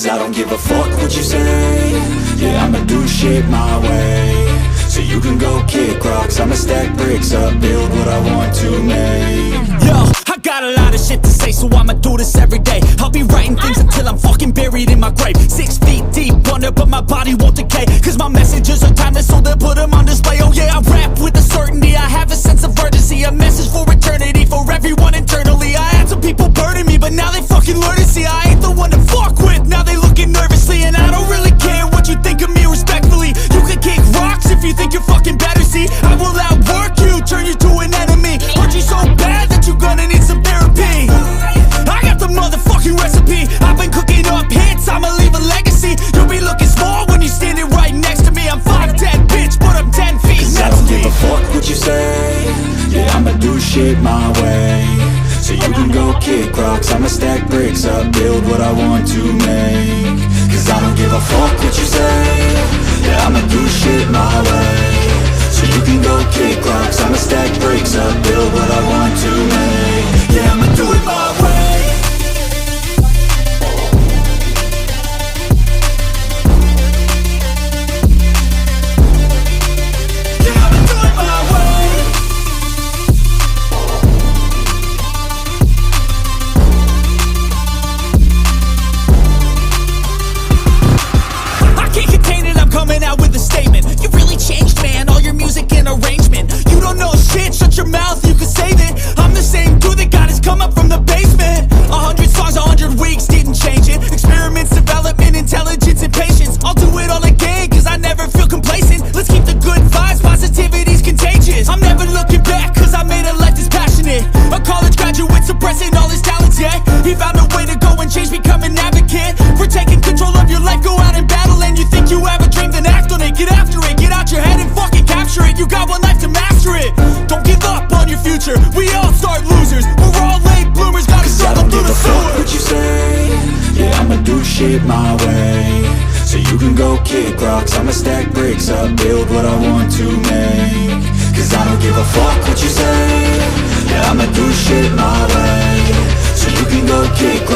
Cause I don't give a fuck what you say. Yeah, I'ma do shit my way. So you can go kick rocks, I'ma stack bricks up, build what I want to make. Yo, I got a lot of shit to say, so I'ma do this every day. I'll be writing things until I'm fucking buried in my grave. 6 feet deep under, but my body won't decay. Cause my messages are timeless, so they'll put them on display. Oh yeah, I rap with a certainty, I have a sense of urgency. A message for eternity, for everyone internally. I had some people burning me, but now they fucking learn to see I ain't the one to fuck with, now they looking nervously. And I don't really care what you think of me, respectfully. You can kick rocks if you think you're fucking better, see. I will outwork you, turn you to an enemy. Hurt you so bad that you're gonna need some therapy. I got the motherfucking recipe. I've been cooking up hits, I'ma leave a legacy. You'll be looking small when you're standing right next to me. I'm 5'10", bitch, but I'm 10 feet Cause next I don't to give me. a fuck what you say. Yeah, I'ma do shit my way. So you can go kick rocks, I'ma stack bricks up, build what I want to make. Cause I don't give a fuck what you say. Yeah, I'ma do shit my way. So you can go kick rocks, I'ma stack bricks up, build what I want to make. Yeah, I'ma do it my way. Yeah, I'ma do it my way. I can't contain it, I'm coming out with a statement. You really changed, man, all your music and arrangement. You don't know shit, shut your mouth, you can save it. I'm the same dude that got his come up from the basement. 100 songs, 100 weeks, didn't change it. Experiments, development, intelligence, and patience. I'll do it all again, cause I never feel complacent. Let's keep the good vibes, positivity's contagious. I'm never looking back, cause I made a life that's passionate. A college graduate suppressing all his talents, yeah. He found a way to go and change, become an advocate. For taking control of your life, go out and battle. And you think you have a dream, then act on it. Get after it, get out your head and fucking capture it. You got one life to master it. Don't give up on your future, we all start losers. We're all late bloomers, gotta struggle through the Fuck sewer. what you say. Yeah, I'ma do shit my way. So you can go kick rocks, I'ma stack bricks up, build what I want to make. Cause I don't give a fuck what you say. Yeah, I'ma do shit my way. So you can go kick rocks.